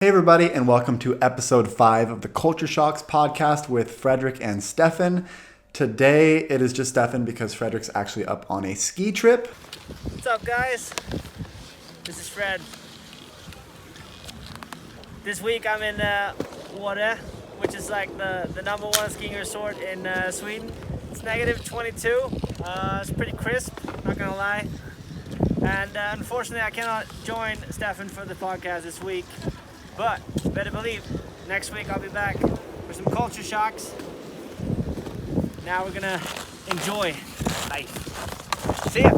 Hey everybody, and welcome to episode 5 of the Culture Shocks podcast with Frederick and Stefan. Today it is just Stefan because Frederick's actually up on a ski trip. What's up, guys? This is Fred. This week I'm in Åre, which is like the number one skiing resort in Sweden. It's negative 22. It's pretty crisp, not gonna lie. And unfortunately I cannot join Stefan for the podcast this week. But better believe, next week I'll be back for some culture shocks. Now we're gonna enjoy life. See ya!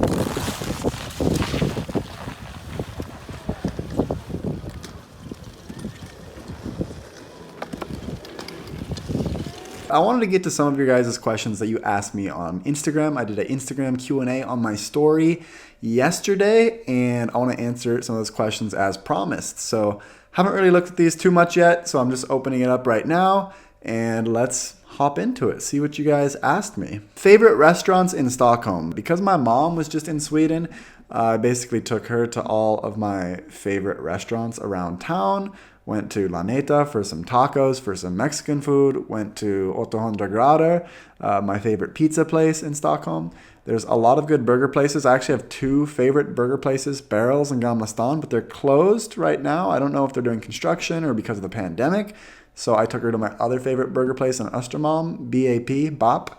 I wanted to get to some of your guys' questions that you asked me on Instagram. I did an Instagram Q&A on my story yesterday, and I want to answer some of those questions as promised. So haven't really looked at these too much yet, so I'm just opening it up right now, and let's hop into it, see what you guys asked me. Favorite restaurants in Stockholm. Because my mom was just in Sweden, I basically took her to all of my favorite restaurants around town. Went to La Neta for some tacos, for some Mexican food. Went to 800 grader, my favorite pizza place in Stockholm. There's a lot of good burger places. I actually have 2 favorite burger places, Barrels and Gamla Stan, but they're closed right now. I don't know if they're doing construction or because of the pandemic. So I took her to my other favorite burger place in Östermalm, BAP.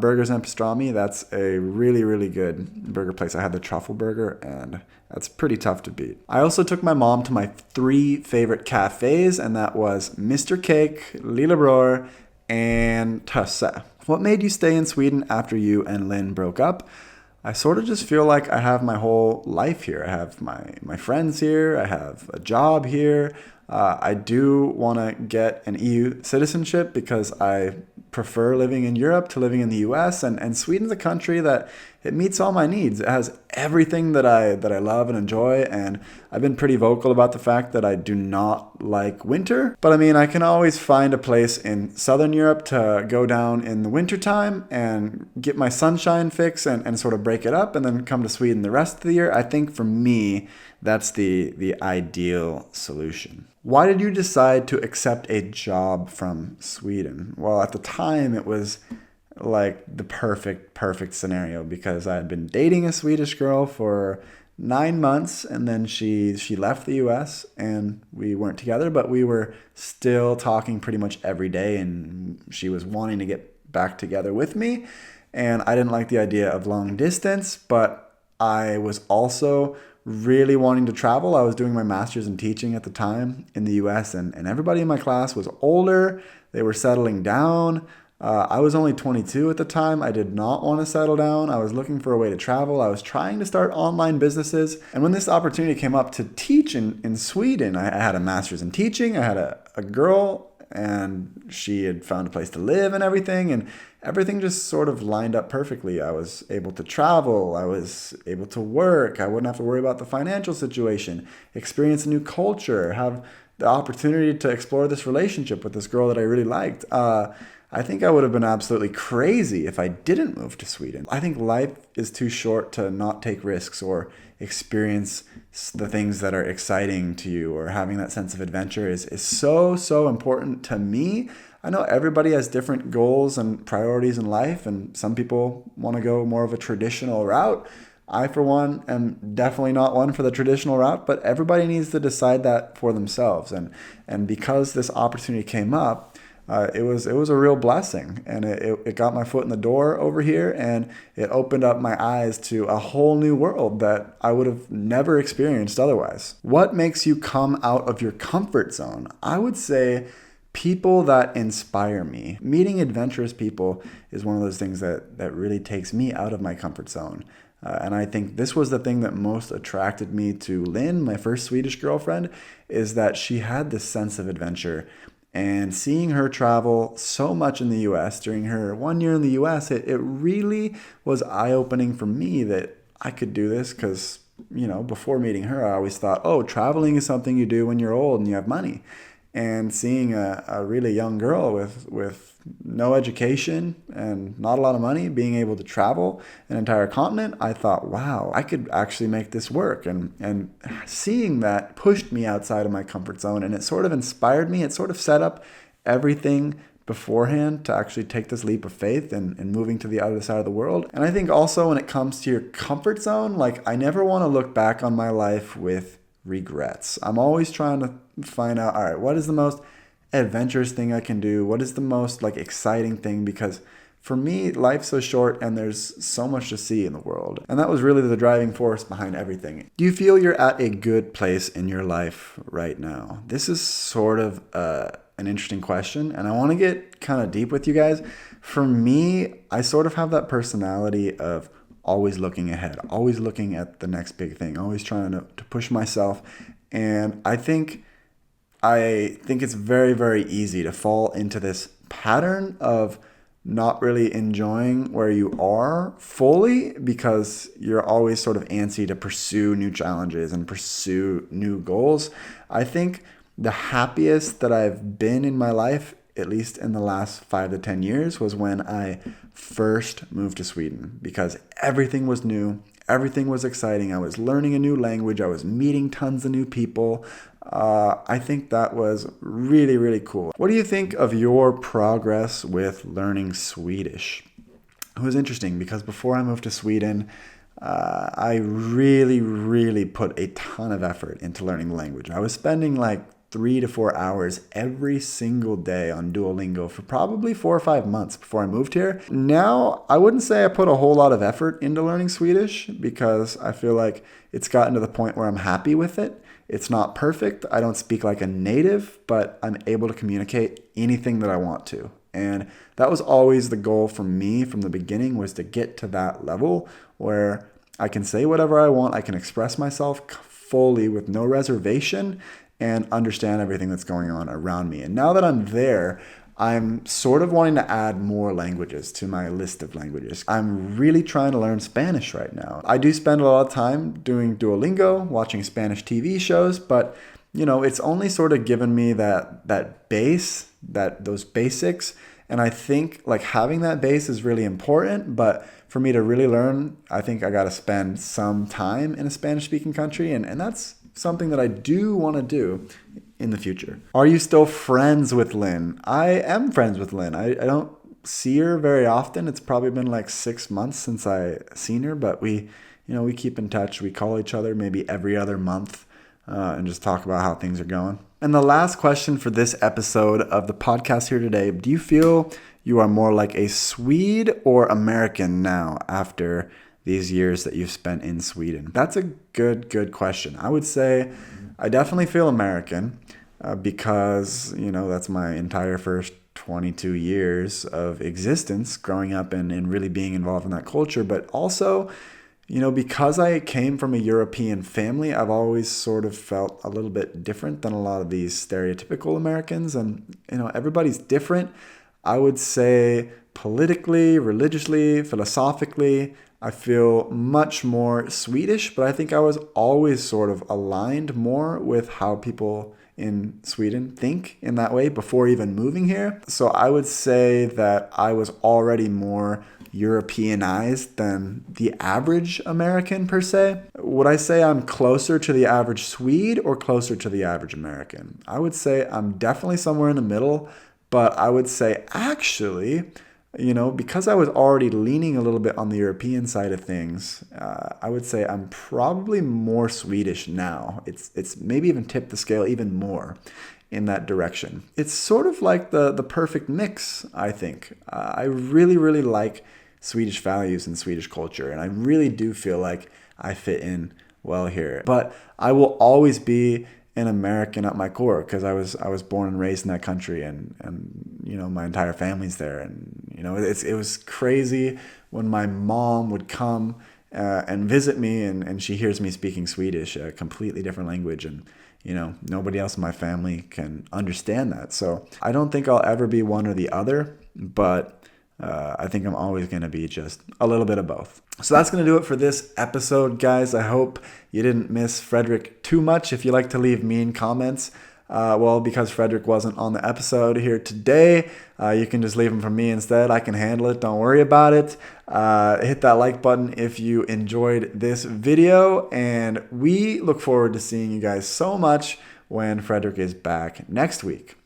Burgers and Pastrami. That's a really, really good burger place. I had the truffle burger, and that's pretty tough to beat. I also took my mom to my 3 favorite cafes, and that was Mr. Cake, Lillebror, and Tösse. What made you stay in Sweden after you and Lynn broke up? I sort of just feel like I have my whole life here. I have my friends here. I have a job here. I do want to get an EU citizenship because I prefer living in Europe to living in the US, and Sweden's a country that it meets all my needs. It has everything that I love and enjoy, and I've been pretty vocal about the fact that I do not like winter. But I mean, I can always find a place in Southern Europe to go down in the wintertime and get my sunshine fix and sort of break it up and then come to Sweden the rest of the year. I think for me, that's the ideal solution. Why did you decide to accept a job from Sweden? Well, at the time, it was like the perfect scenario because I had been dating a Swedish girl for 9 months, and then she left the US and we weren't together, but we were still talking pretty much every day, and she was wanting to get back together with me. And I didn't like the idea of long distance, but I was also really wanting to travel. I was doing my master's in teaching at the time in the US, and everybody in my class was older. They were settling down. I was only 22 at the time. I did not want to settle down. I was looking for a way to travel. I was trying to start online businesses. And when this opportunity came up to teach in Sweden, I had a master's in teaching. I had a girl, and she had found a place to live and everything just sort of lined up perfectly. I was able to travel. I was able to work. I wouldn't have to worry about the financial situation, experience a new culture, have the opportunity to explore this relationship with this girl that I really liked. I think I would have been absolutely crazy if I didn't move to Sweden. I think life is too short to not take risks or experience the things that are exciting to you, or having that sense of adventure is so important to me. I know everybody has different goals and priorities in life, and some people want to go more of a traditional route. I, for one, am definitely not one for the traditional route, but everybody needs to decide that for themselves. And because this opportunity came up, it was a real blessing, and it got my foot in the door over here, and it opened up my eyes to a whole new world that I would have never experienced otherwise. What makes you come out of your comfort zone? I would say people that inspire me. Meeting adventurous people is one of those things that really takes me out of my comfort zone. And I think this was the thing that most attracted me to Lynn, my first Swedish girlfriend, is that she had this sense of adventure. And seeing her travel so much in the US during her 1 year in the US, it really was eye-opening for me that I could do this because, before meeting her, I always thought, traveling is something you do when you're old and you have money. and seeing a really young girl with no education and not a lot of money being able to travel an entire continent, I thought, wow, I could actually make this work. And seeing that pushed me outside of my comfort zone, and it sort of inspired me. It sort of set up everything beforehand to actually take this leap of faith and moving to the other side of the world. And I think also when it comes to your comfort zone, like I never want to look back on my life with regrets. I'm always trying to find out, all right, what is the most adventurous thing I can do? What is the most like exciting thing? Because for me, life's so short and there's so much to see in the world. And that was really the driving force behind everything. Do you feel you're at a good place in your life right now? This is sort of an interesting question, and I want to get kind of deep with you guys. For me, I sort of have that personality of always looking ahead, always looking at the next big thing, always trying to push myself. And I think it's very, very easy to fall into this pattern of not really enjoying where you are fully because you're always sort of antsy to pursue new challenges and pursue new goals. I think the happiest that I've been in my life, at least in the last 5 to 10 years, was when I first moved to Sweden, because everything was new. Everything was exciting. I was learning a new language. I was meeting tons of new people. I think that was really, really cool. What do you think of your progress with learning Swedish? It was interesting because before I moved to Sweden, I really, really put a ton of effort into learning the language. I was spending like 3 to 4 hours every single day on Duolingo for probably 4 or 5 months before I moved here. Now, I wouldn't say I put a whole lot of effort into learning Swedish because I feel like it's gotten to the point where I'm happy with it. It's not perfect. I don't speak like a native, but I'm able to communicate anything that I want to. And that was always the goal for me from the beginning, was to get to that level where I can say whatever I want. I can express myself fully with no reservation and understand everything that's going on around me. And now that I'm there, I'm sort of wanting to add more languages to my list of languages. I'm really trying to learn Spanish right now. I do spend a lot of time doing Duolingo, watching Spanish TV shows, but it's only sort of given me that base, those basics. And I think like having that base is really important, but for me to really learn, I think I got to spend some time in a Spanish-speaking country, and that's something that I do want to do in the future. Are you still friends with Lynn? I am friends with Lynn. I don't see her very often. It's probably been like 6 months since I seen her, but we keep in touch. We call each other maybe every other month and just talk about how things are going. And the last question for this episode of the podcast here today, do you feel you are more like a Swede or American now after these years that you've spent in Sweden? That's a good question. I would say I definitely feel American because, that's my entire first 22 years of existence growing up and really being involved in that culture. But also, because I came from a European family, I've always sort of felt a little bit different than a lot of these stereotypical Americans. And, everybody's different. I would say politically, religiously, philosophically, I feel much more Swedish, but I think I was always sort of aligned more with how people in Sweden think in that way before even moving here. So I would say that I was already more Europeanized than the average American per se. Would I say I'm closer to the average Swede or closer to the average American? I would say I'm definitely somewhere in the middle, but I would say actually, because I was already leaning a little bit on the European side of things, I would say I'm probably more Swedish now. It's maybe even tipped the scale even more in that direction. It's sort of like the perfect mix, I think. I really, really like Swedish values and Swedish culture, and I really do feel like I fit in well here. But I will always be an American at my core because I was born and raised in that country, and my entire family's there, and it was crazy when my mom would come and visit me, and she hears me speaking Swedish, a completely different language, and nobody else in my family can understand that. So I don't think I'll ever be one or the other, but I think I'm always going to be just a little bit of both. So that's going to do it for this episode, guys. I hope you didn't miss Frederick too much. If you like to leave mean comments, Well, because Frederick wasn't on the episode here today, you can just leave them from me instead. I can handle it. Don't worry about it. Hit that like button if you enjoyed this video. And we look forward to seeing you guys so much when Frederick is back next week.